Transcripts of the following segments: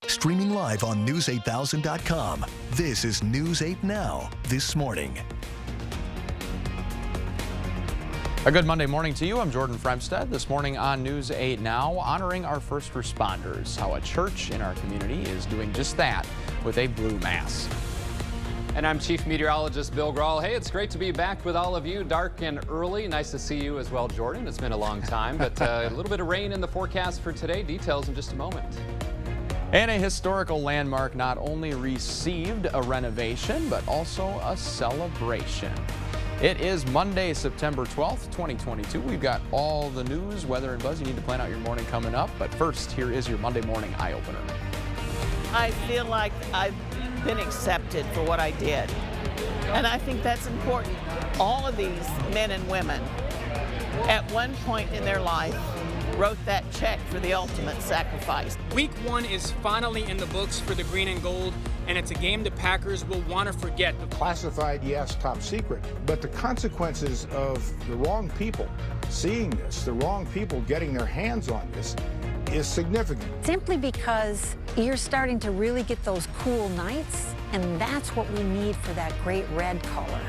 Streaming live on News8000.com. This is News 8 Now, this morning. A good Monday morning to you. I'm Jordan Fremstad. This morning on News 8 Now, honoring our first responders, how a church in our community is doing just that with a blue mass. And I'm Chief Meteorologist Bill Grahl. Hey, it's great to be back with all of you, dark and early. Nice to see you as well, Jordan. It's been a long time, but a little bit of rain in the forecast for today. Details in just a moment. And a historical landmark not only received a renovation, but also a celebration. It is Monday, September 12th, 2022. We've got all the news, weather, and buzz you need to plan out your morning coming up. But first, here is your Monday morning eye-opener. I feel like I've been accepted for what I did. And I think that's important. All of these men and women, at one point in their life, wrote that check for the ultimate sacrifice. Week 1 is finally in the books for the green and gold, and it's a game the Packers will want to forget. Classified, yes, top secret, but the consequences of the wrong people seeing this, the wrong people getting their hands on this, is significant. Simply because you're starting to really get those cool nights, and that's what we need for that great red color.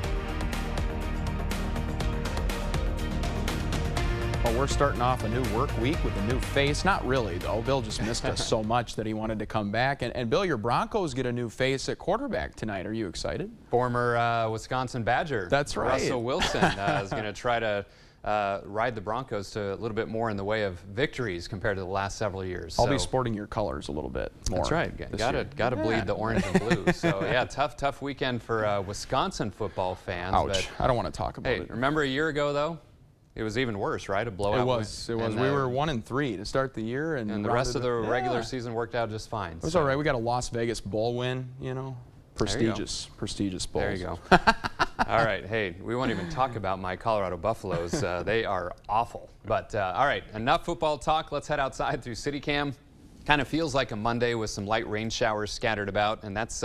Well, we're starting off a new work week with a new face. Not really, though. Bill just missed us so much that he wanted to come back. And Bill, your Broncos get a new face at quarterback tonight. Are you excited? Former Wisconsin Badger. That's right. Russell Wilson is going to try to ride the Broncos to a little bit more in the way of victories compared to the last several years. I'll be sporting your colors a little bit more. That's right. Got to bleed the orange and blue. So yeah, tough weekend for Wisconsin football fans. Ouch. But, I don't want to talk about it. Remember a year ago though? It was even worse, right? A blowout. It was. We were 1-3 to start the year, and the rest of the regular season worked out just fine. It was all right. We got a Las Vegas bowl win, you know, prestigious bowls. There you go. All right. Hey, we won't even talk about my Colorado Buffaloes. They are awful. But all right, enough football talk. Let's head outside through CityCam. Kind of feels like a Monday with some light rain showers scattered about, and that's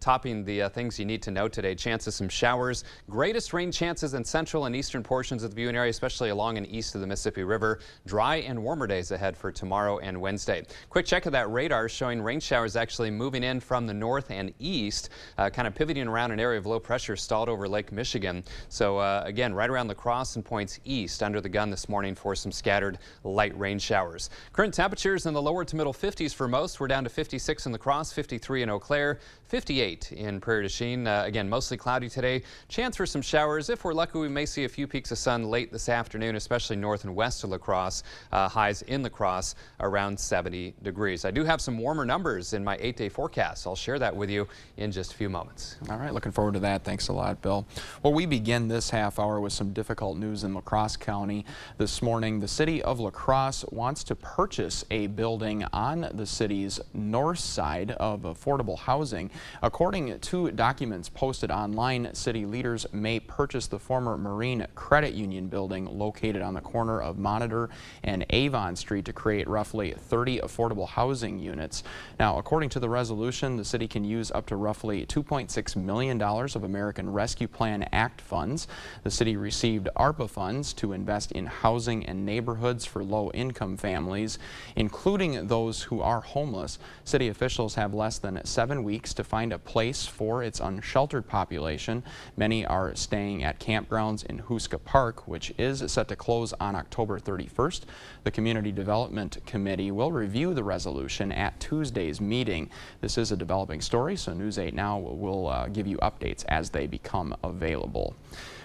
topping the things you need to know today. Chance of some showers. Greatest rain chances in central and eastern portions of the viewing area, especially along and east of the Mississippi River. Dry and warmer days ahead for tomorrow and Wednesday. Quick check of that radar showing rain showers actually moving in from the north and east, kind of pivoting around an area of low pressure stalled over Lake Michigan. So again, right around La Crosse and points east under the gun this morning for some scattered light rain showers. Current temperatures in the lower to middle 50s for most. We're down to 56 in La Crosse, 53 in Eau Claire, 58 in Prairie du Chien. Again, mostly cloudy today. Chance for some showers. If we're lucky, we may see a few peaks of sun late this afternoon, especially north and west of La Crosse. Highs in La Crosse around 70 degrees. I do have some warmer numbers in my 8-day forecast. I'll share that with you in just a few moments. All right, looking forward to that. Thanks a lot, Bill. Well, we begin this half hour with some difficult news in La Crosse County. This morning, the city of La Crosse wants to purchase a building on the city's north side of affordable housing. According to documents posted online, city leaders may purchase the former Marine Credit Union building located on the corner of Monitor and Avon Street to create roughly 30 affordable housing units. Now, according to the resolution, the city can use up to roughly $2.6 million of American Rescue Plan Act funds. The city received ARPA funds to invest in housing and neighborhoods for low-income families, including those who are homeless. City officials have less than 7 weeks to find a place for its unsheltered population. Many are staying at campgrounds in Huska Park, which is set to close on October 31st. The Community Development Committee will review the resolution at Tuesday's meeting. This is a developing story, so News 8 Now will give you updates as they become available.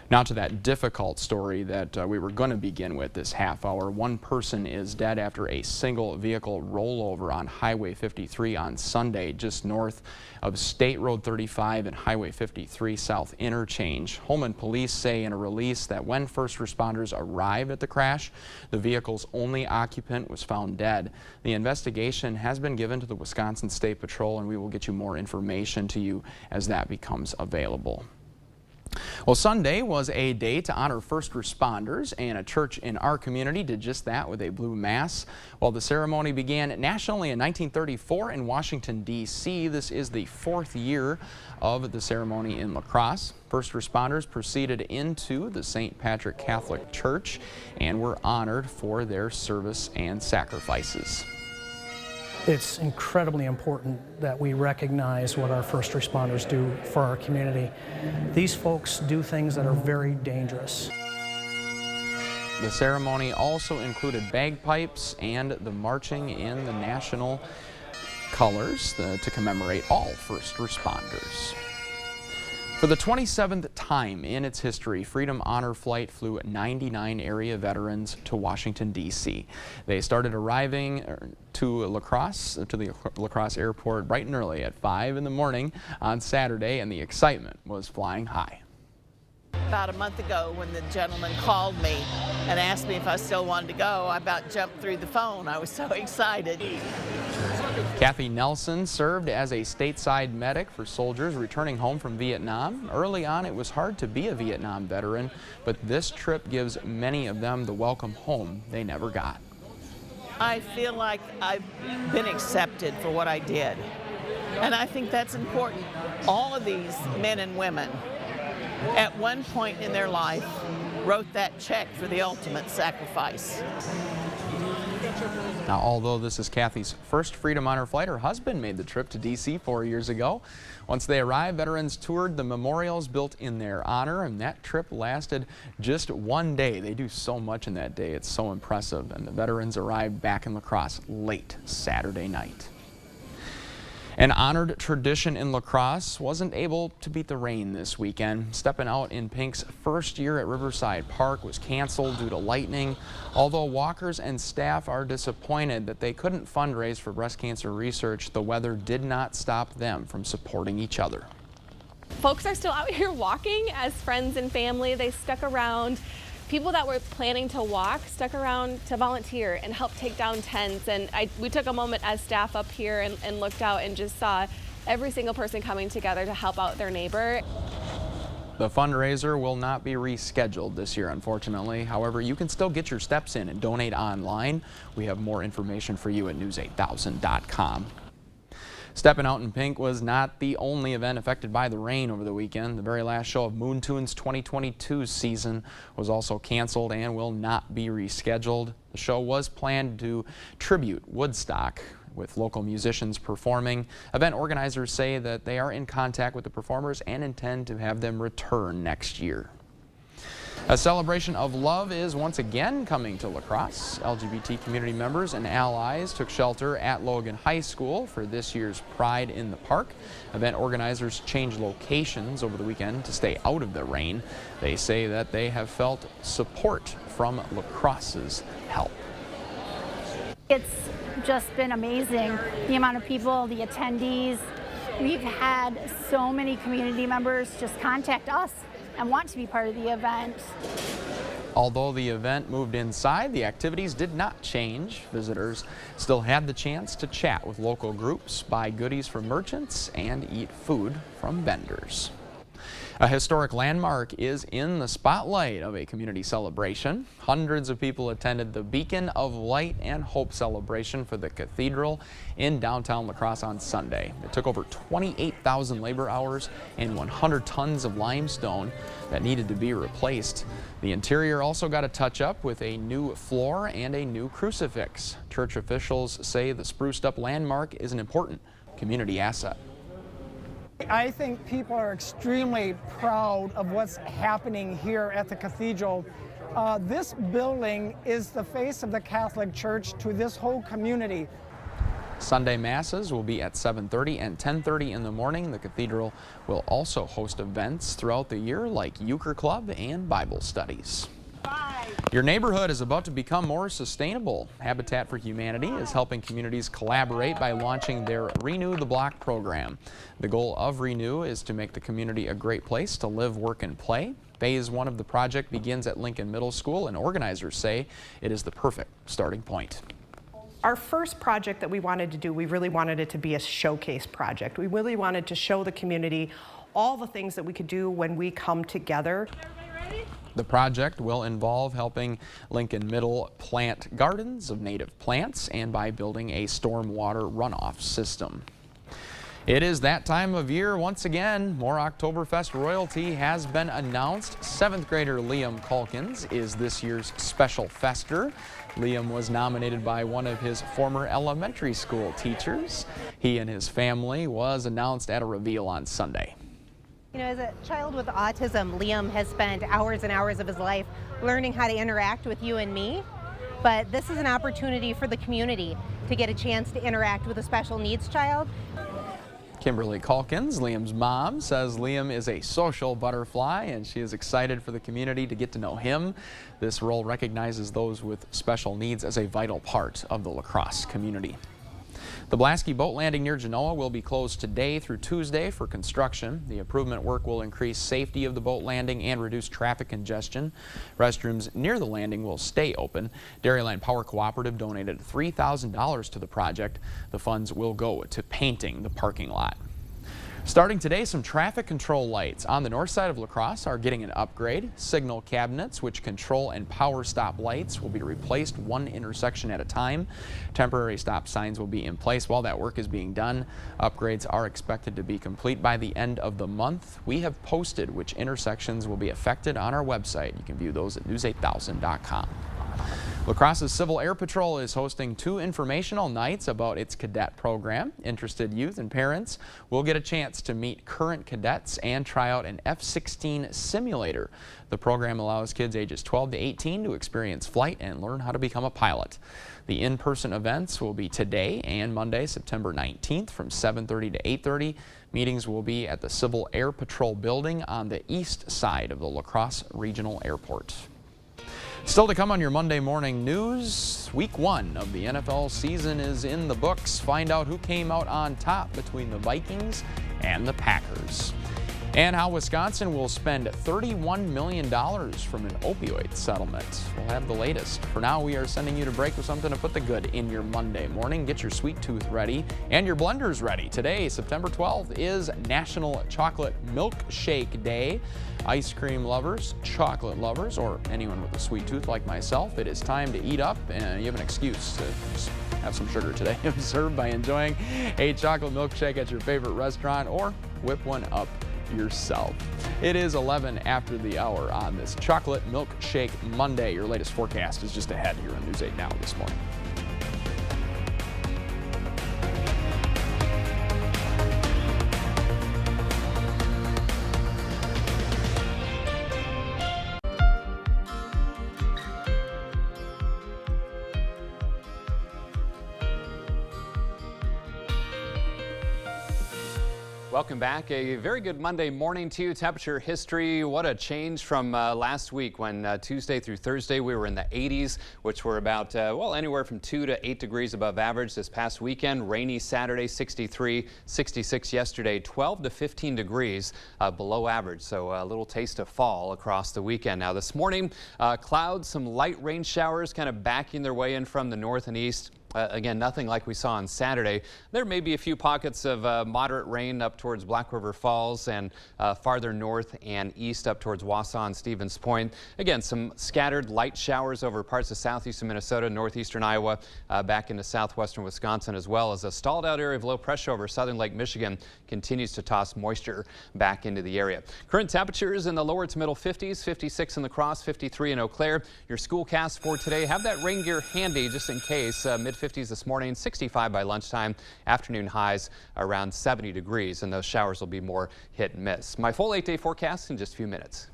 Now to that difficult story that we were going to begin with this half hour. One person is dead after a single vehicle rollover on Highway 53 on Sunday, just north of State Road 35 and Highway 53 South Interchange. Holman police say in a release that when first responders arrived at the crash, the vehicle's only occupant was found dead. The investigation has been given to the Wisconsin State Patrol, and we will get you more information to you as that becomes available. Well, Sunday was a day to honor first responders, and a church in our community did just that with a blue mass. While the ceremony began nationally in 1934 in Washington, D.C., this is the 4th year of the ceremony in La Crosse. First responders proceeded into the St. Patrick Catholic Church and were honored for their service and sacrifices. It's incredibly important that we recognize what our first responders do for our community. These folks do things that are very dangerous. The ceremony also included bagpipes and the marching in the national colors to commemorate all first responders. For the 27th time in its history, Freedom Honor Flight flew 99 area veterans to Washington, D.C. They started arriving to the La Crosse airport bright and early at 5 in the morning on Saturday, and the excitement was flying high. About a month ago, when the gentleman called me and asked me if I still wanted to go, I about jumped through the phone. I was so excited. Kathy Nelson served as a stateside medic for soldiers returning home from Vietnam. Early on, it was hard to be a Vietnam veteran, but this trip gives many of them the welcome home they never got. I feel like I've been accepted for what I did, and I think that's important. All of these men and women at one point in their life wrote that check for the ultimate sacrifice. Now, although this is Kathy's first Freedom Honor flight, her husband made the trip to D.C. 4 years ago. Once they arrived, veterans toured the memorials built in their honor, and that trip lasted just 1 day. They do so much in that day. It's so impressive. And the veterans arrived back in La Crosse late Saturday night. An honored tradition in La Crosse wasn't able to beat the rain this weekend. Stepping Out in Pink's first year at Riverside Park was canceled due to lightning. Although walkers and staff are disappointed that they couldn't fundraise for breast cancer research, the weather did not stop them from supporting each other. Folks are still out here walking as friends and family. They stuck around. People that were planning to walk stuck around to volunteer and help take down tents. And we took a moment as staff up here and looked out and just saw every single person coming together to help out their neighbor. The fundraiser will not be rescheduled this year, unfortunately. However, you can still get your steps in and donate online. We have more information for you at news8000.com. Steppin' Out in Pink was not the only event affected by the rain over the weekend. The very last show of Moon Tunes 2022 season was also canceled and will not be rescheduled. The show was planned to tribute Woodstock, with local musicians performing. Event organizers say that they are in contact with the performers and intend to have them return next year. A celebration of love is once again coming to La Crosse. LGBT community members and allies took shelter at Logan High School for this year's Pride in the Park. Event organizers changed locations over the weekend to stay out of the rain. They say that they have felt support from La Crosse's help. It's just been amazing, the amount of people, the attendees. We've had so many community members just contact us and want to be part of the event. Although the event moved inside, the activities did not change. Visitors still had the chance to chat with local groups, buy goodies from merchants, and eat food from vendors. A historic landmark is in the spotlight of a community celebration. Hundreds of people attended the Beacon of Light and Hope celebration for the cathedral in downtown La Crosse on Sunday. It took over 28,000 labor hours and 100 tons of limestone that needed to be replaced. The interior also got a touch-up with a new floor and a new crucifix. Church officials say the spruced-up landmark is an important community asset. I think people are extremely proud of what's happening here at the cathedral. This building is the face of the Catholic Church to this whole community. Sunday masses will be at 7:30 and 10:30 in the morning. The cathedral will also host events throughout the year like Euchre Club and Bible studies. Your neighborhood is about to become more sustainable. Habitat for Humanity is helping communities collaborate by launching their Renew the Block program. The goal of Renew is to make the community a great place to live, work, and play. Phase 1 of the project begins at Lincoln Middle School, and organizers say it is the perfect starting point. Our first project that we wanted to do, we really wanted it to be a showcase project. We really wanted to show the community all the things that we could do when we come together. The project will involve helping Lincoln Middle plant gardens of native plants and by building a stormwater runoff system. It is that time of year once again. More Oktoberfest royalty has been announced. 7th grader Liam Calkins is this year's special fester. Liam was nominated by one of his former elementary school teachers. He and his family was announced at a reveal on Sunday. You know, as a child with autism, Liam has spent hours and hours of his life learning how to interact with you and me. But this is an opportunity for the community to get a chance to interact with a special needs child. Kimberly Calkins, Liam's mom, says Liam is a social butterfly and she is excited for the community to get to know him. This role recognizes those with special needs as a vital part of the La Crosse community. The Blasky boat landing near Genoa will be closed today through Tuesday for construction. The improvement work will increase safety of the boat landing and reduce traffic congestion. Restrooms near the landing will stay open. Dairyland Power Cooperative donated $3,000 to the project. The funds will go to painting the parking lot. Starting today, some traffic control lights on the north side of La Crosse are getting an upgrade. Signal cabinets, which control and power stop lights, will be replaced one intersection at a time. Temporary stop signs will be in place while that work is being done. Upgrades are expected to be complete by the end of the month. We have posted which intersections will be affected on our website. You can view those at news8000.com. La Crosse's Civil Air Patrol is hosting 2 informational nights about its cadet program. Interested youth and parents will get a chance to meet current cadets and try out an F-16 simulator. The program allows kids ages 12 to 18 to experience flight and learn how to become a pilot. The in-person events will be today and Monday, September 19th from 7:30 to 8:30. Meetings will be at the Civil Air Patrol building on the east side of the La Crosse Regional Airport. Still to come on your Monday morning news, week 1 of the NFL season is in the books. Find out who came out on top between the Vikings and the Packers. And how Wisconsin will spend $31 million from an opioid settlement. We'll have the latest. For now, we are sending you to break with something to put the good in your Monday morning. Get your sweet tooth ready and your blenders ready. Today, September 12th, is National Chocolate Milkshake Day. Ice cream lovers, chocolate lovers, or anyone with a sweet tooth like myself, it is time to eat up, and you have an excuse to just have some sugar today. Served by enjoying a chocolate milkshake at your favorite restaurant or whip one up yourself. It is 11 after the hour on this Chocolate Milkshake Monday. Your latest forecast is just ahead here on News 8 Now this morning. Welcome back. A very good Monday morning to you. Temperature history, what a change from last week when Tuesday through Thursday we were in the 80s, which were about, well, anywhere from 2 to 8 degrees above average. This past weekend, rainy Saturday, 63, 66 yesterday, 12 to 15 degrees below average. So a little taste of fall across the weekend. Now this morning, clouds, some light rain showers kind of backing their way in from the north and east. Again, nothing like we saw on Saturday. There may be a few pockets of moderate rain up towards Black River Falls and farther north and east up towards Wausau and Stevens Point. Again, some scattered light showers over parts of southeastern Minnesota, northeastern Iowa, back into southwestern Wisconsin, as well as a stalled out area of low pressure over southern Lake Michigan continues to toss moisture back into the area. Current temperatures in the lower to middle 50s, 56 in La Crosse, 53 in Eau Claire. Your schoolcast for today, have that rain gear handy just in case. Mid-50s this morning, 65 by lunchtime. Afternoon highs around 70 degrees, and those showers will be more hit and miss. My full 8-day forecast in just a few minutes.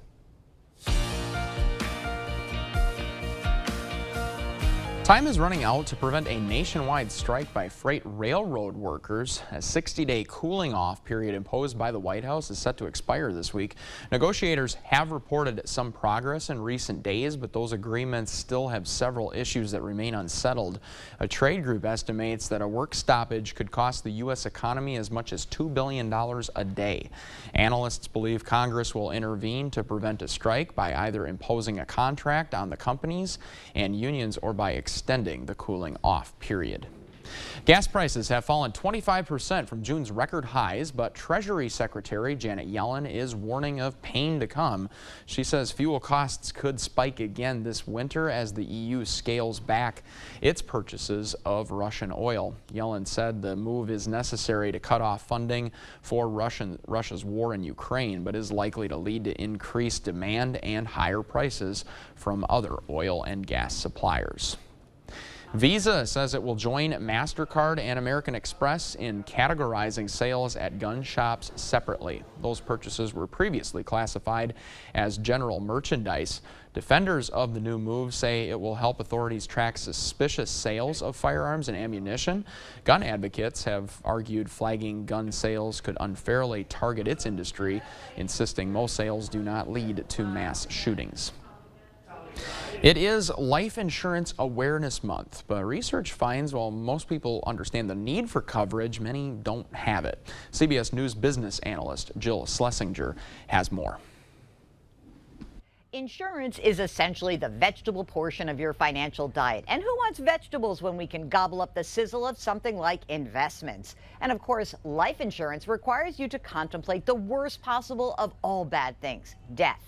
Time is running out to prevent a nationwide strike by freight railroad workers. A 60-day cooling off period imposed by the White House is set to expire this week. Negotiators have reported some progress in recent days, but those agreements still have several issues that remain unsettled. A trade group estimates that a work stoppage could cost the U.S. economy as much as $2 billion a day. Analysts believe Congress will intervene to prevent a strike by either imposing a contract on the companies and unions or by extending the cooling off period. Gas prices have fallen 25% from June's record highs, but Treasury Secretary Janet Yellen is warning of pain to come. She says fuel costs could spike again this winter as the EU scales back its purchases of Russian oil. Yellen said the move is necessary to cut off funding for Russia's war in Ukraine, but is likely to lead to increased demand and higher prices from other oil and gas suppliers. Visa says it will join MasterCard and American Express in categorizing sales at gun shops separately. Those purchases were previously classified as general merchandise. Defenders of the new move say it will help authorities track suspicious sales of firearms and ammunition. Gun advocates have argued flagging gun sales could unfairly target its industry, insisting most sales do not lead to mass shootings. It is Life Insurance Awareness Month, but research finds while most people understand the need for coverage, many don't have it. CBS News business analyst Jill Schlesinger has more. Insurance is essentially the vegetable portion of your financial diet. And who wants vegetables when we can gobble up the sizzle of something like investments? And of course, life insurance requires you to contemplate the worst possible of all bad things, death.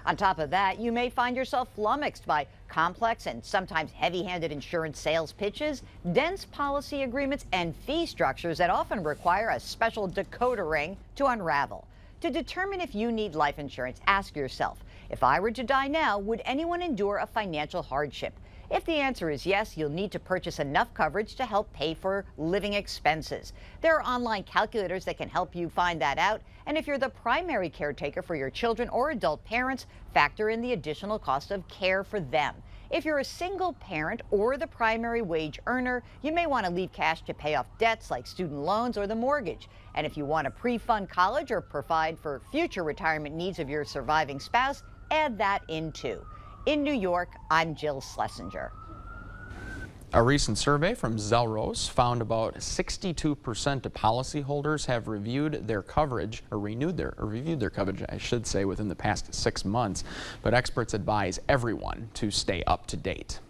On top of that, you may find yourself flummoxed by complex and sometimes heavy-handed insurance sales pitches, dense policy agreements, and fee structures that often require a special decoder ring to unravel. To determine if you need life insurance, ask yourself, if I were to die now, would anyone endure a financial hardship? If the answer is yes, you'll need to purchase enough coverage to help pay for living expenses. There are online calculators that can help you find that out. And if you're the primary caretaker for your children or adult parents, factor in the additional cost of care for them. If you're a single parent or the primary wage earner, you may want to leave cash to pay off debts like student loans or the mortgage. And if you want to pre-fund college or provide for future retirement needs of your surviving spouse, add that in too. In New York, I'm Jill Schlesinger. A recent survey from Zelrose found about 62% of policyholders have reviewed their coverage, or reviewed their coverage, I should say, within the past 6 months. But experts advise everyone to stay up to date.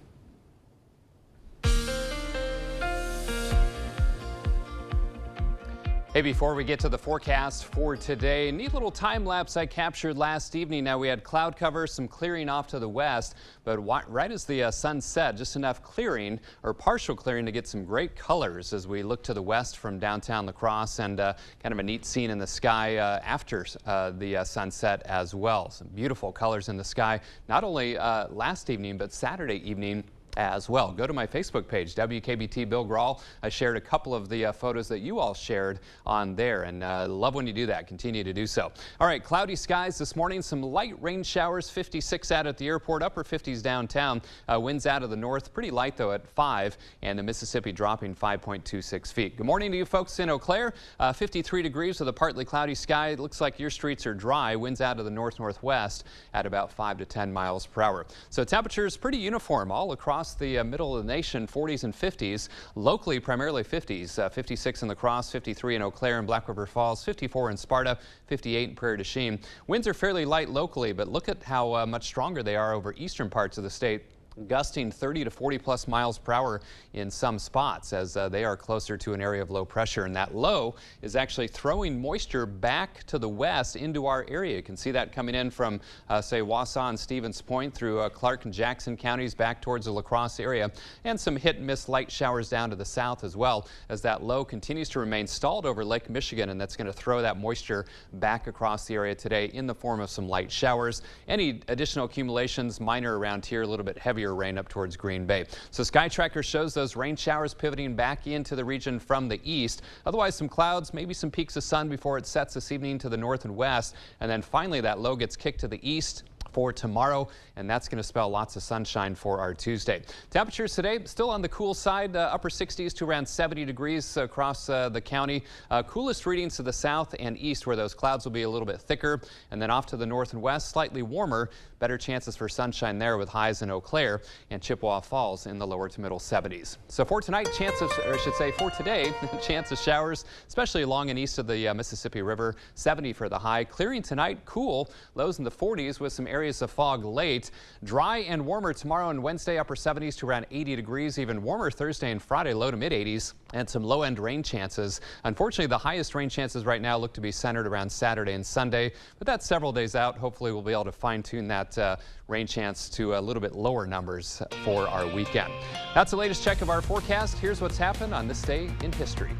Hey, before we get to the forecast for today, neat little time lapse I captured last evening. Now we had cloud cover, some clearing off to the west, but right as the sun set, just enough clearing or partial clearing to get some great colors as we look to the west from downtown La Crosse, and kind of a neat scene in the sky after the sunset as well. Some beautiful colors in the sky, not only last evening, but Saturday evening as well. Go to my Facebook page, WKBT Bill Grahl. I shared a couple of the photos that you all shared on there, and love when you do that. Continue to do so. All right, cloudy skies this morning, some light rain showers, 56 out at the airport, upper 50s downtown. Winds out of the north, pretty light though at 5, and the Mississippi dropping 5.26 feet. Good morning to you folks in Eau Claire. 53 degrees with a partly cloudy sky. It looks like your streets are dry. Winds out of the north-northwest at about 5 to 10 miles per hour. So temperatures pretty uniform all across the middle of the nation, 40s and 50s. Locally, primarily 50s. 56 in La Crosse, 53 in Eau Claire and Black River Falls, 54 in Sparta, 58 in Prairie du Chien. Winds are fairly light locally, but look at how much stronger they are over eastern parts of the state, gusting 30 to 40 plus miles per hour in some spots as they are closer to an area of low pressure, and that low is actually throwing moisture back to the west into our area. You can see that coming in from say Wausau and Stevens Point through Clark and Jackson counties back towards the La Crosse area, and some hit and miss light showers down to the south as well as that low continues to remain stalled over Lake Michigan, and that's going to throw that moisture back across the area today in the form of some light showers. Any additional accumulations minor around here, a little bit heavier rain up towards Green Bay. So Sky Tracker shows those rain showers pivoting back into the region from the east. Otherwise some clouds, maybe some peaks of sun before it sets this evening to the north and west. And then finally that low gets kicked to the east for tomorrow, and that's going to spell lots of sunshine for our Tuesday. Temperatures today still on the cool side, upper 60s to around 70 degrees across the county. Coolest readings to the south and east where those clouds will be a little bit thicker, and then off to the north and west, slightly warmer. Better chances for sunshine there with highs in Eau Claire and Chippewa Falls in the lower to middle 70s. So for tonight, for today, chance of showers, especially along and east of the Mississippi River. 70 for the high. Clearing tonight, cool, lows in the 40s with some areas areas of fog late. Dry and warmer tomorrow and Wednesday, upper 70s to around 80 degrees. Even warmer Thursday and Friday, low to mid 80s, and some low-end rain chances. Unfortunately, the highest rain chances right now look to be centered around Saturday and Sunday, but that's several days out. Hopefully, we'll be able to fine-tune that rain chance to a little bit lower numbers for our weekend. That's the latest check of our forecast. Here's what's happened on this day in history.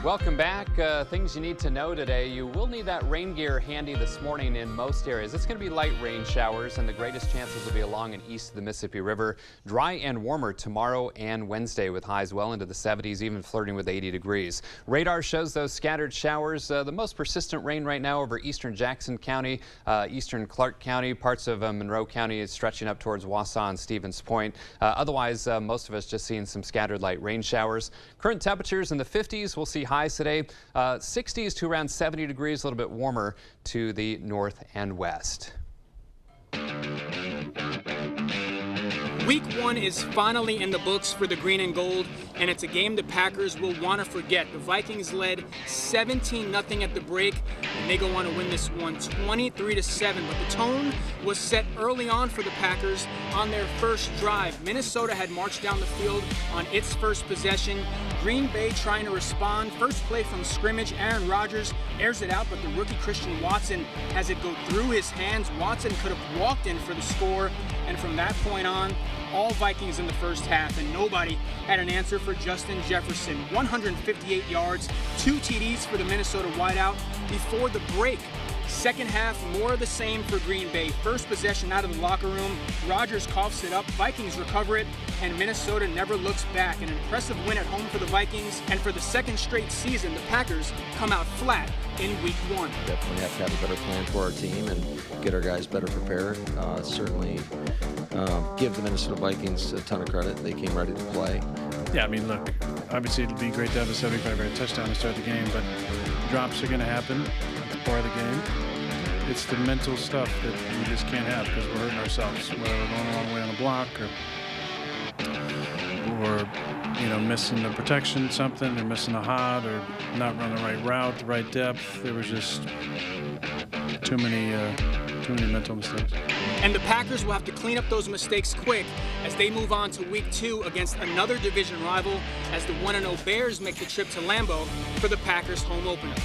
Welcome back. Things you need to know today. You will need that rain gear handy this morning in most areas. It's going to be light rain showers, and the greatest chances will be along and east of the Mississippi River. Dry and warmer tomorrow and Wednesday with highs well into the 70s, even flirting with 80 degrees. Radar shows those scattered showers. The most persistent rain right now over eastern Jackson County, eastern Clark County, parts of Monroe County is stretching up towards Wausau and Stevens Point. Otherwise, most of us just seeing some scattered light rain showers. Current temperatures in the 50s. We'll see highs today, 60s to around 70 degrees, a little bit warmer to the north and west. Week 1 is finally in the books for the green and gold, and it's a game the Packers will want to forget. The Vikings led 17-0 at the break, and they go on to win this one 23-7. But the tone was set early on for the Packers on their first drive. Minnesota had marched down the field on its first possession. Green Bay trying to respond. First play from scrimmage, Aaron Rodgers airs it out, but the rookie Christian Watson has it go through his hands. Watson could have walked in for the score, and from that point on, all Vikings in the first half, and nobody had an answer for Justin Jefferson. 158 yards, 2 TDs for the Minnesota wideout before the break. Second half, more of the same for Green Bay. First possession out of the locker room, Rodgers coughs it up, Vikings recover it, and Minnesota never looks back. An impressive win at home for the Vikings, and for the second straight season, the Packers come out flat in week 1. Definitely have to have a better plan for our team and get our guys better prepared. Certainly give the Minnesota Vikings a ton of credit. They came ready to play. Yeah, I mean, look, obviously it'd be great to have a 75-yard touchdown to start the game, but drops are going to happen. It's part of the game. It's the mental stuff that we just can't have because we're hurting ourselves, whether we're going the wrong way on a block or missing the protection, something, or missing a hot, or not running the right route, the right depth. There was just too many mental mistakes. And the Packers will have to clean up those mistakes quick as they move on to week 2 against another division rival as the 1-0 Bears make the trip to Lambeau for the Packers home opener.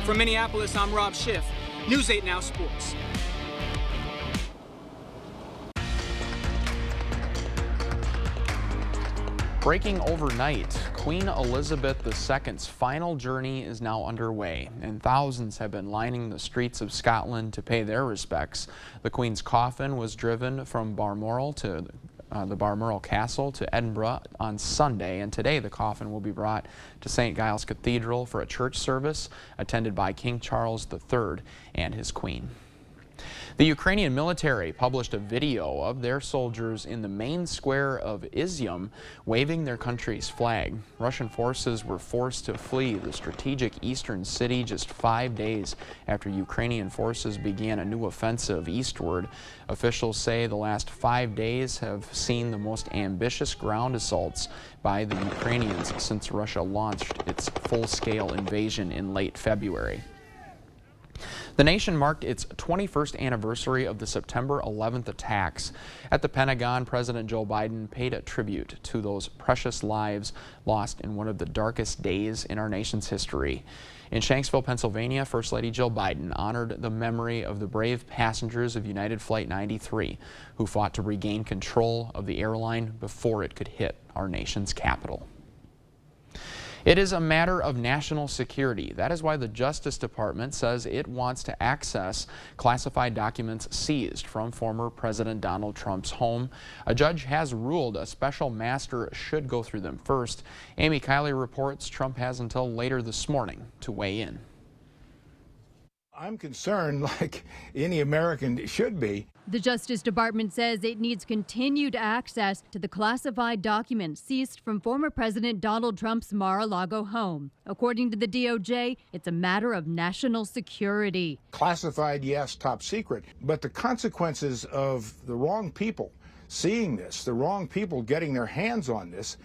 From Minneapolis, I'm Rob Schiff, News 8 Now Sports. Breaking overnight, Queen Elizabeth II's final journey is now underway, and thousands have been lining the streets of Scotland to pay their respects. The Queen's coffin was driven from Balmoral to the Balmoral Castle to Edinburgh on Sunday, and today the coffin will be brought to St. Giles Cathedral for a church service attended by King Charles III and his Queen. The Ukrainian military published a video of their soldiers in the main square of Izium waving their country's flag. Russian forces were forced to flee the strategic eastern city just 5 days after Ukrainian forces began a new offensive eastward. Officials say the last 5 days have seen the most ambitious ground assaults by the Ukrainians since Russia launched its full-scale invasion in late February. The nation marked its 21st anniversary of the September 11th attacks. At the Pentagon, President Joe Biden paid a tribute to those precious lives lost in one of the darkest days in our nation's history. In Shanksville, Pennsylvania, First Lady Jill Biden honored the memory of the brave passengers of United Flight 93 who fought to regain control of the airline before it could hit our nation's capital. It is a matter of national security. That is why the Justice Department says it wants to access classified documents seized from former President Donald Trump's home. A judge has ruled a special master should go through them first. Amy Kiley reports Trump has until later this morning to weigh in. I'm concerned, like any American should be. The Justice Department says it needs continued access to the classified documents seized from former President Donald Trump's Mar-a-Lago home. According to the DOJ, it's a matter of national security. Classified, yes, top secret. But the consequences of the wrong people seeing this, the wrong people getting their hands on this,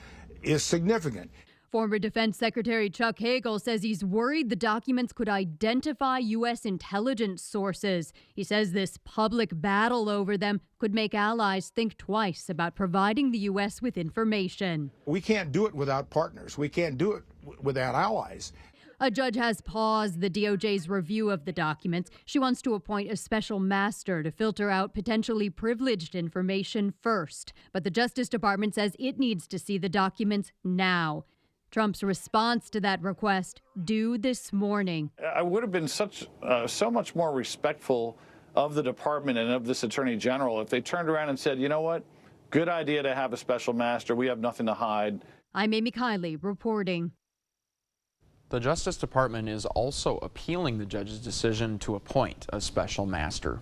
is significant. Former Defense Secretary Chuck Hagel says he's worried the documents could identify U.S. intelligence sources. He says this public battle over them could make allies think twice about providing the U.S. with information. We can't do it without partners. We can't do it without allies. A judge has paused the DOJ's review of the documents. She wants to appoint a special master to filter out potentially privileged information first. But the Justice Department says it needs to see the documents now. Trump's response to that request due this morning. I would have been so much more respectful of the department and of this attorney general if they turned around and said, you know what, good idea to have a special master. We have nothing to hide. I'm Amy Kiley reporting. The Justice Department is also appealing the judge's decision to appoint a special master.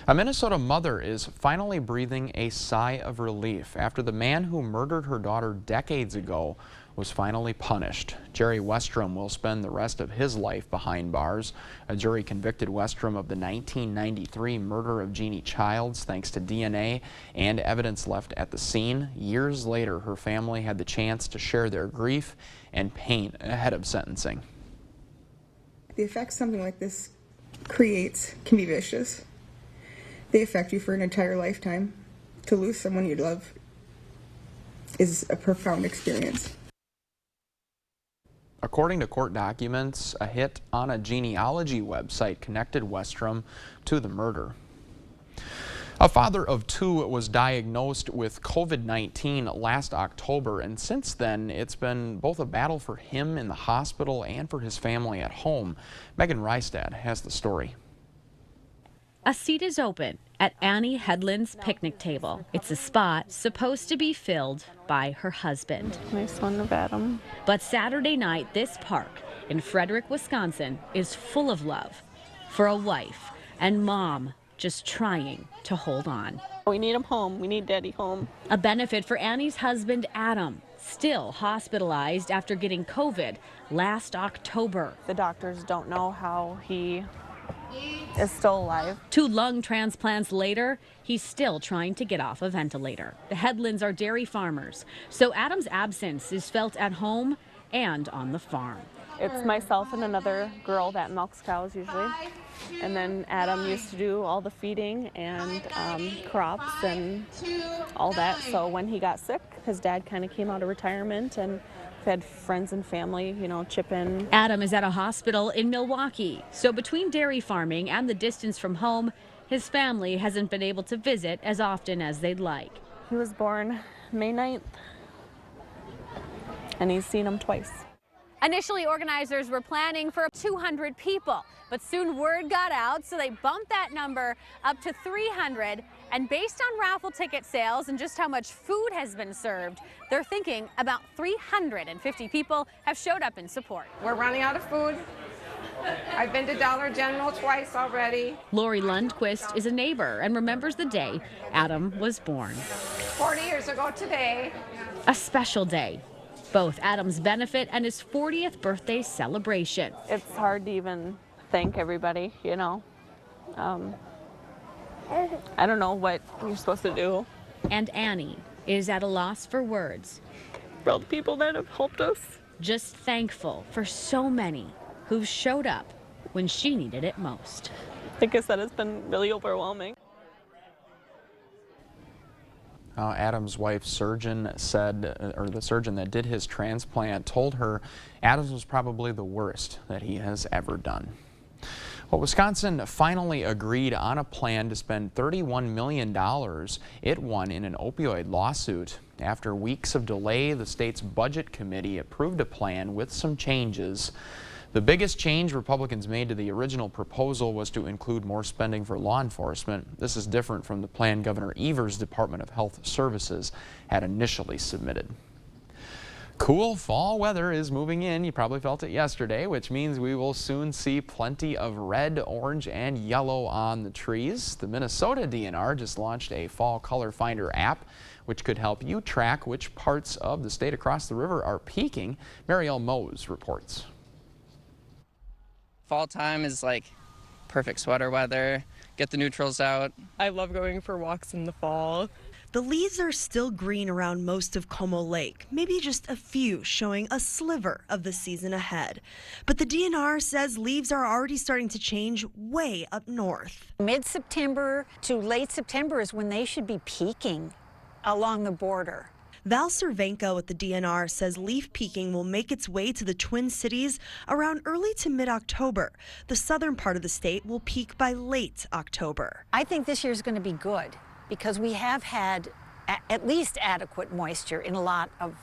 A Minnesota mother is finally breathing a sigh of relief after the man who murdered her daughter decades ago was finally punished. Jerry Westrom will spend the rest of his life behind bars. A jury convicted Westrom of the 1993 murder of Jeannie Childs thanks to DNA and evidence left at the scene. Years later, her family had the chance to share their grief and pain ahead of sentencing. The effects something like this creates can be vicious. They affect you for an entire lifetime. To lose someone you love is a profound experience. According to court documents, a hit on a genealogy website connected Westrom to the murder. A father of two was diagnosed with COVID-19 last October, and since then it's been both a battle for him in the hospital and for his family at home. Megan Rystad has the story. A seat is open at Annie Headland's picnic table. It's a spot supposed to be filled by her husband. Nice one of Adam. But Saturday night, this park in Frederick, Wisconsin is full of love for a wife and mom just trying to hold on. We need him home. We need Daddy home. A benefit for Annie's husband, Adam, still hospitalized after getting COVID last October. The doctors don't know how he is still alive. 2 lung transplants later, he's still trying to get off a ventilator. The Headlands are dairy farmers, so Adam's absence is felt at home and on the farm. It's myself and another girl that milks cows usually. And then Adam used to do all the feeding and crops and all that. So when he got sick, his dad kind of came out of retirement and had friends and family, you know, chip in. Adam is at a hospital in Milwaukee. So between dairy farming and the distance from home, his family hasn't been able to visit as often as they'd like. He was born May 9th, and he's seen him twice. Initially, organizers were planning for 200 people, but soon word got out, so they bumped that number up to 300. And based on raffle ticket sales and just how much food has been served, they're thinking about 350 people have showed up in support. We're running out of food. I've been to Dollar General twice already. Lori Lundquist is a neighbor and remembers the day Adam was born. 40 years ago today. A special day. Both Adam's benefit and his 40th birthday celebration. It's hard to even thank everybody, you know. I don't know what you're supposed to do. And Annie is at a loss for words. For all the people that have helped us. Just thankful for so many who've showed up when she needed it most. Like I said, it's been really overwhelming. Adam's wife's surgeon said, or the surgeon that did his transplant told her Adams was probably the worst that he has ever done. Well, Wisconsin finally agreed on a plan to spend $31 million it won in an opioid lawsuit. After weeks of delay, the state's budget committee approved a plan with some changes. The biggest change Republicans made to the original proposal was to include more spending for law enforcement. This is different from the plan Governor Evers' Department of Health Services had initially submitted. Cool fall weather is moving in. You probably felt it yesterday, which means we will soon see plenty of red, orange, and yellow on the trees. The Minnesota DNR just launched a fall color finder app, which could help you track which parts of the state across the river are peaking. Marielle Mose reports. Fall time is like perfect sweater weather. Get the neutrals out. I love going for walks in the fall. The leaves are still green around most of Como Lake, maybe just a few showing a sliver of the season ahead. But the DNR says leaves are already starting to change way up north. Mid-September to late September is when they should be peaking along the border. Val Cervenko at the DNR says leaf peaking will make its way to the Twin Cities around early to mid-October. The southern part of the state will peak by late October. I think this year is going to be good because we have had at least adequate moisture in a lot of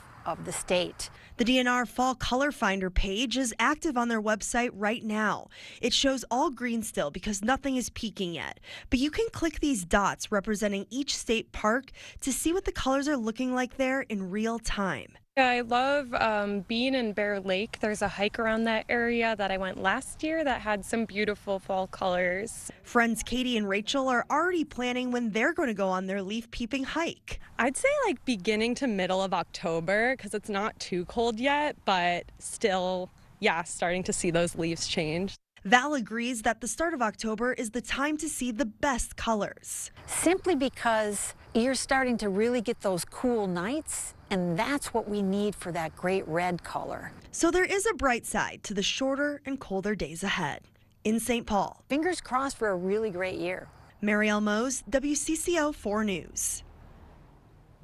the state. The DNR Fall Color Finder page is active on their website right now. It shows all green still because nothing is peaking yet. But you can click these dots representing each state park to see what the colors are looking like there in real time. Yeah, I love being in Bear Lake. There's a hike around that area that I went last year that had some beautiful fall colors. Friends Katie and Rachel are already planning when they're going to go on their leaf peeping hike. I'd say like beginning to middle of October because it's not too cold yet, but still, yeah, starting to see those leaves change. Val agrees that the start of October is the time to see the best colors. Simply because you're starting to really get those cool nights, and that's what we need for that great red color. So there is a bright side to the shorter and colder days ahead. In St. Paul, fingers crossed for a really great year. Marielle Mose, WCCO 4 News.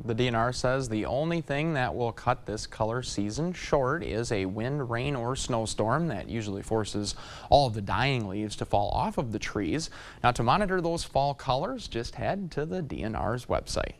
The DNR says the only thing that will cut this color season short is a wind, rain, or snowstorm that usually forces all of the dying leaves to fall off of the trees. Now, to monitor those fall colors, just head to the DNR's website.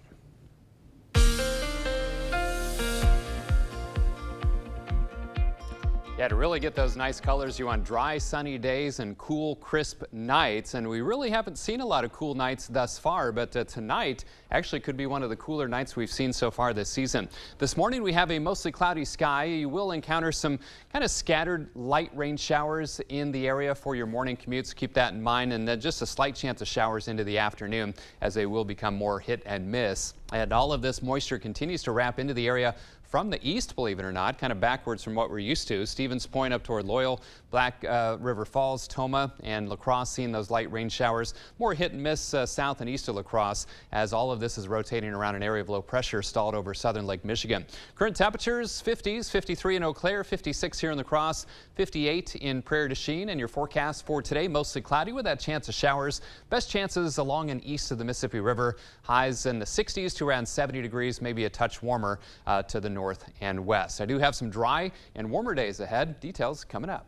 Yeah, to really get those nice colors, you want dry, sunny days and cool, crisp nights. And we really haven't seen a lot of cool nights thus far, but tonight actually could be one of the cooler nights we've seen so far this season. This morning we have a mostly cloudy sky. You will encounter some kind of scattered light rain showers in the area for your morning commutes. Keep that in mind, and then just a slight chance of showers into the afternoon as they will become more hit and miss. And all of this moisture continues to wrap into the area from the east, believe it or not, kind of backwards from what we're used to. Stevens Point up toward Loyal, Black River Falls, Tomah, and La Crosse seeing those light rain showers. More hit and miss south and east of La Crosse as all of this is rotating around an area of low pressure stalled over southern Lake Michigan. Current temperatures 50s, 53 in Eau Claire, 56 here in La Crosse, 58 in Prairie du Chien. And your forecast for today, mostly cloudy with that chance of showers. Best chances along and east of the Mississippi River. Highs in the 60s to around 70 degrees, maybe a touch warmer to the north and west. I do have some dry and warmer days ahead. Details coming up.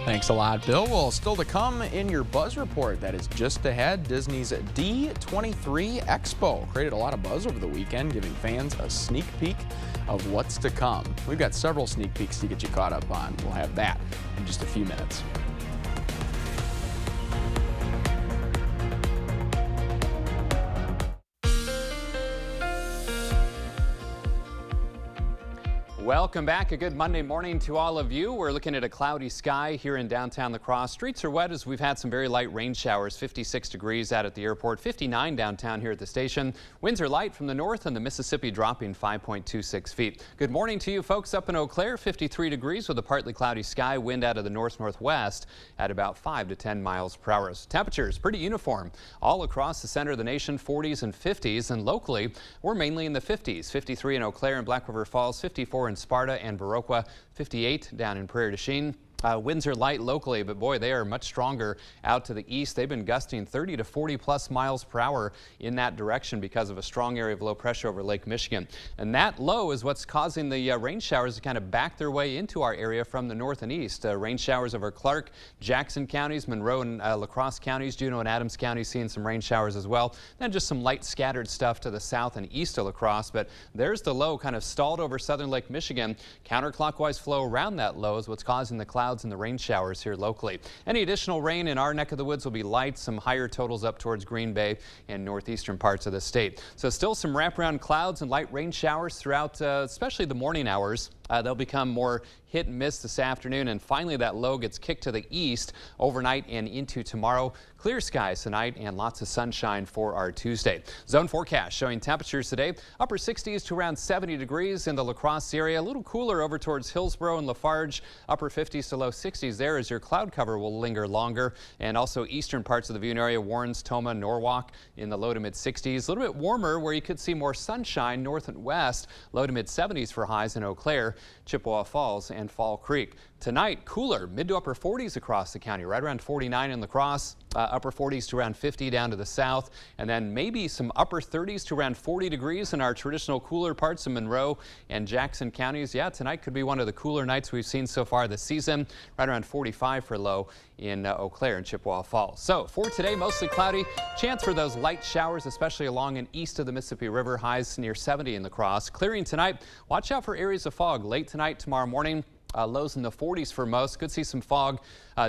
Thanks a lot, Bill. Well, still to come in your Buzz Report that is just ahead. Disney's D23 Expo created a lot of buzz over the weekend, giving fans a sneak peek of what's to come. We've got several sneak peeks to get you caught up on. We'll have that in just a few minutes. Welcome back. A good Monday morning to all of you. We're looking at a cloudy sky here in downtown La Crosse. Streets are wet as we've had some very light rain showers. 56 degrees out at the airport, 59 downtown here at the station. Winds are light from the north and the Mississippi dropping 5.26 feet. Good morning to you folks up in Eau Claire. 53 degrees with a partly cloudy sky. Wind out of the north-northwest at about 5 to 10 miles per hour. Temperatures pretty uniform all across the center of the nation, 40s and 50s. And locally, we're mainly in the 50s. 53 in Eau Claire and Black River Falls, 54 in Sparta and Viroqua, 58 down in Prairie du Chien. Winds are light locally, but boy, they are much stronger out to the east. They've been gusting 30 to 40 plus miles per hour in that direction because of a strong area of low pressure over Lake Michigan. And that low is what's causing the rain showers to kind of back their way into our area from the north and east. Rain showers over Clark, Jackson counties, Monroe and La Crosse counties, Juneau and Adams counties seeing some rain showers as well. Then just some light scattered stuff to the south and east of La Crosse. But there's the low kind of stalled over southern Lake Michigan. Counterclockwise flow around that low is what's causing the clouds clouds and the rain showers here locally. Any additional rain in our neck of the woods will be light, some higher totals up towards Green Bay and northeastern parts of the state. So still some wraparound clouds and light rain showers throughout, especially the morning hours. They'll become more hit and miss this afternoon, and finally that low gets kicked to the east overnight and into tomorrow. Clear skies tonight and lots of sunshine for our Tuesday. Zone forecast showing temperatures today upper 60s to around 70 degrees in the La Crosse area. A little cooler over towards Hillsborough and Lafarge. Upper 50s to low 60s there as your cloud cover will linger longer. And also eastern parts of the viewing area, Warrens, Tomah, Norwalk in the low to mid 60s. A little bit warmer where you could see more sunshine north and west. Low to mid 70s for highs in Eau Claire, Chippewa Falls and Fall Creek. Tonight, cooler, mid to upper 40s across the county, right around 49 in La Crosse, upper 40s to around 50 down to the south, and then maybe some upper 30s to around 40 degrees in our traditional cooler parts of Monroe and Jackson counties. Yeah, tonight could be one of the cooler nights we've seen so far this season, right around 45 for low in Eau Claire and Chippewa Falls. So for today, mostly cloudy, chance for those light showers, especially along and east of the Mississippi River, highs near 70 in La Crosse. Clearing tonight, watch out for areas of fog late tonight, tomorrow morning. Lows in the 40s for most. Could see some fog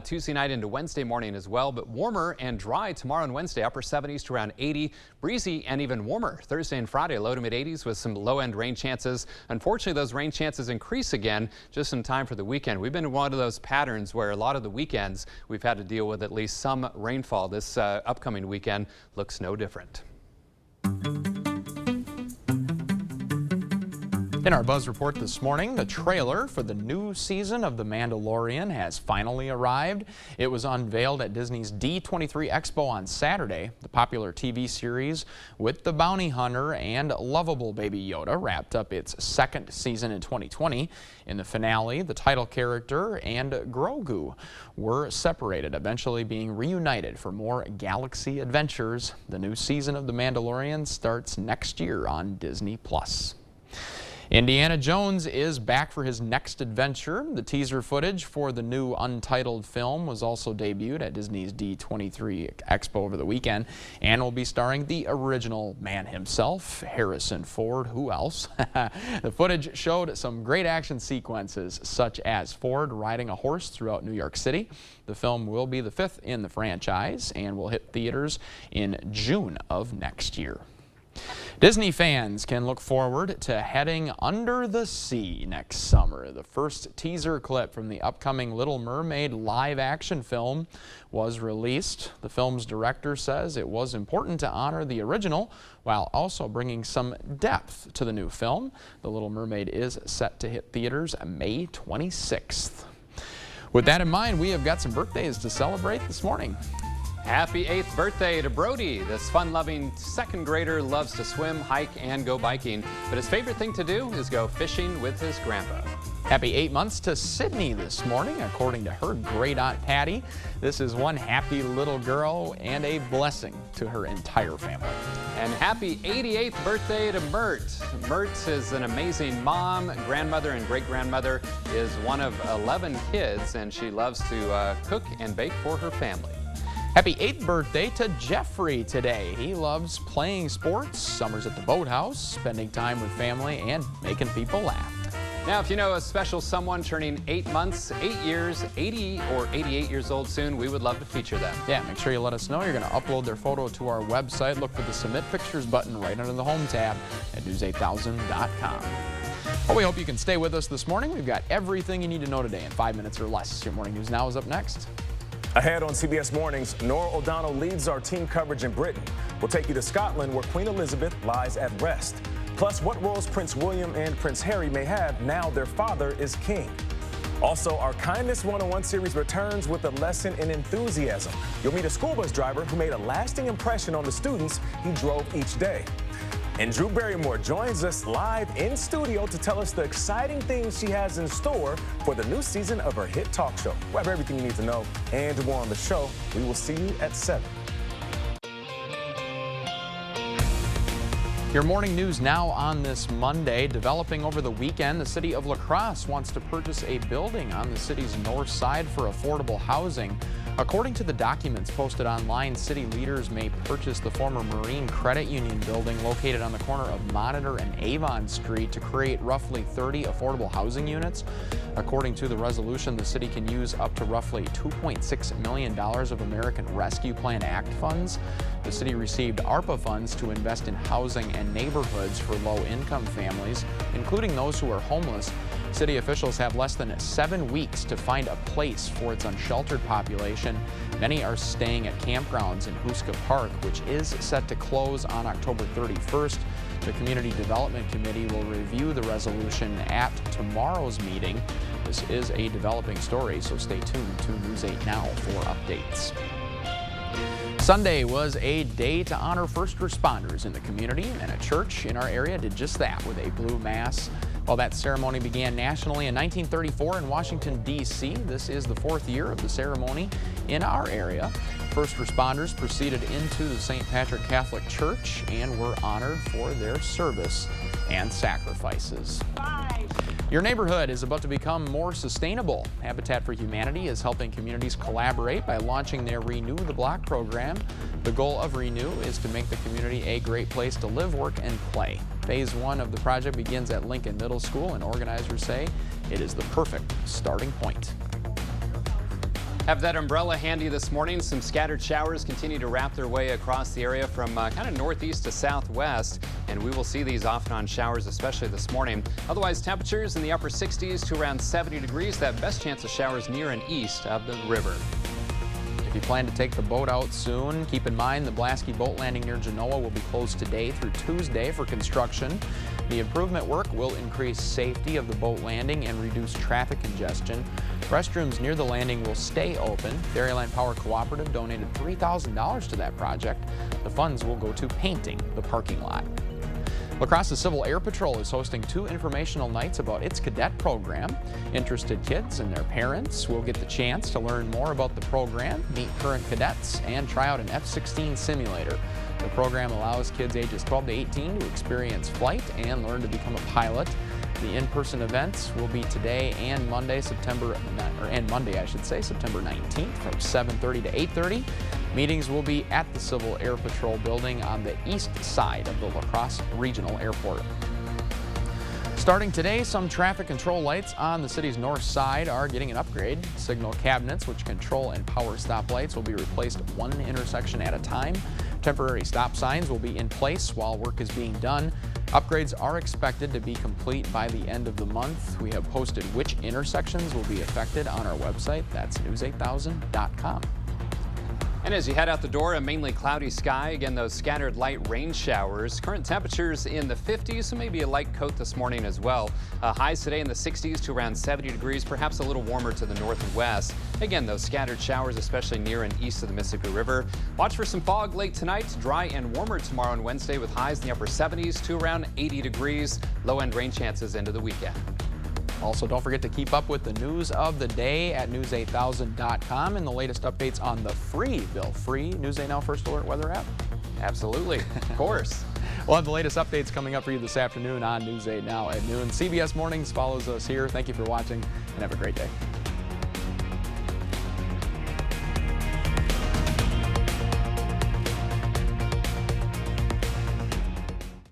Tuesday night into Wednesday morning as well, but warmer and dry tomorrow and Wednesday, upper 70s to around 80. Breezy and even warmer Thursday and Friday, low to mid 80s with some low end rain chances. Unfortunately, those rain chances increase again just in time for the weekend. We've been in one of those patterns where a lot of the weekends we've had to deal with at least some rainfall. This upcoming weekend looks no different. In our Buzz Report this morning, the trailer for the new season of The Mandalorian has finally arrived. It was unveiled at Disney's D23 Expo on Saturday. The popular TV series with the bounty hunter and lovable Baby Yoda wrapped up its second season in 2020. In the finale, the title character and Grogu were separated, eventually being reunited for more galaxy adventures. The new season of The Mandalorian starts next year on Disney+. Indiana Jones is back for his next adventure. The teaser footage for the new untitled film was also debuted at Disney's D23 Expo over the weekend and will be starring the original man himself, Harrison Ford. Who else? The footage showed some great action sequences, such as Ford riding a horse throughout New York City. The film will be the 5th in the franchise and will hit theaters in June of next year. Disney fans can look forward to heading under the sea next summer. The first teaser clip from the upcoming Little Mermaid live-action film was released. The film's director says it was important to honor the original while also bringing some depth to the new film. The Little Mermaid is set to hit theaters May 26th. With that in mind, we have got some birthdays to celebrate this morning. Happy 8th birthday to Brody. This fun-loving second grader loves to swim, hike, and go biking. But his favorite thing to do is go fishing with his grandpa. Happy 8 months to Sydney this morning, according to her great aunt Patty. This is one happy little girl and a blessing to her entire family. And happy 88th birthday to Mert. Mert is an amazing mom, grandmother, and great-grandmother, is one of 11 kids, and she loves to cook and bake for her family. Happy 8th birthday to Jeffrey today. He loves playing sports, summers at the boathouse, spending time with family, and making people laugh. Now, if you know a special someone turning 8 months, 8 years, 80 or 88 years old soon, we would love to feature them. Yeah, make sure you let us know. You're going to upload their photo to our website. Look for the Submit Pictures button right under the Home tab at news8000.com. Well, we hope you can stay with us this morning. We've got everything you need to know today in 5 minutes or less. Your Morning News Now is up next. Ahead on CBS Mornings, Nora O'Donnell leads our team coverage in Britain. We'll take you to Scotland, where Queen Elizabeth lies at rest. Plus, what roles Prince William and Prince Harry may have now their father is king. Also, our Kindness 101 series returns with a lesson in enthusiasm. You'll meet a school bus driver who made a lasting impression on the students he drove each day. And Drew Barrymore joins us live in studio to tell us the exciting things she has in store for the new season of her hit talk show. We'll have everything you need to know and more on the show. We will see you at 7. Your Morning News Now on this Monday. Developing over the weekend, the city of La Crosse wants to purchase a building on the city's north side for affordable housing. According to the documents posted online, city leaders may purchase the former Marine Credit Union building located on the corner of Monitor and Avon Street to create roughly 30 affordable housing units. According to the resolution, the city can use up to roughly $2.6 million of American Rescue Plan Act funds. The city received ARPA funds to invest in housing and neighborhoods for low-income families, including those who are homeless. City officials have less than 7 weeks to find a place for its unsheltered population. Many are staying at campgrounds in Huska Park, which is set to close on October 31st. The Community Development Committee will review the resolution at tomorrow's meeting. This is a developing story, so stay tuned to News 8 Now for updates. Sunday was a day to honor first responders in the community, and a church in our area did just that with a blue mass. While that ceremony began nationally in 1934 in Washington, D.C., this is the 4th year of the ceremony in our area. First responders proceeded into the St. Patrick Catholic Church and were honored for their service and sacrifices. Your neighborhood is about to become more sustainable. Habitat for Humanity is helping communities collaborate by launching their Renew the Block program. The goal of Renew is to make the community a great place to live, work, and play. Phase 1 of the project begins at Lincoln Middle School, and organizers say it is the perfect starting point. Have that umbrella handy this morning. Some scattered showers continue to wrap their way across the area from kind of northeast to southwest, and we will see these off and on showers, especially this morning. Otherwise, temperatures in the upper 60s to around 70 degrees. That best chance of showers near and east of the river. If you plan to take the boat out soon, keep in mind the Blasky boat landing near Genoa will be closed today through Tuesday for construction. The improvement work will increase safety of the boat landing and reduce traffic congestion. Restrooms near the landing will stay open. Dairyland Power Cooperative donated $3,000 to that project. The funds will go to painting the parking lot. La Crosse Civil Air Patrol is hosting 2 informational nights about its cadet program. Interested kids and their parents will get the chance to learn more about the program, meet current cadets, and try out an F-16 simulator. The program allows kids ages 12 to 18 to experience flight and learn to become a pilot. The in-person events will be today and Monday, September 19th from 7:30 to 8:30. Meetings will be at the Civil Air Patrol building on the east side of the La Crosse Regional Airport. Starting today, some traffic control lights on the city's north side are getting an upgrade. Signal cabinets, which control and power stoplights, will be replaced one intersection at a time. Temporary stop signs will be in place while work is being done. Upgrades are expected to be complete by the end of the month. We have posted which intersections will be affected on our website. That's news8000.com. And as you head out the door, a mainly cloudy sky. Again, those scattered light rain showers. Current temperatures in the 50s, so maybe a light coat this morning as well. Highs today in the 60s to around 70 degrees, perhaps a little warmer to the north and west. Again, those scattered showers, especially near and east of the Mississippi River. Watch for some fog late tonight. Dry and warmer tomorrow and Wednesday with highs in the upper 70s to around 80 degrees. Low-end rain chances into the weekend. Also, don't forget to keep up with the news of the day at news8000.com and the latest updates on the free News 8 Now First Alert weather app. Absolutely, of course. We'll have the latest updates coming up for you this afternoon on News 8 Now at noon. CBS Mornings follows us here. Thank you for watching and have a great day.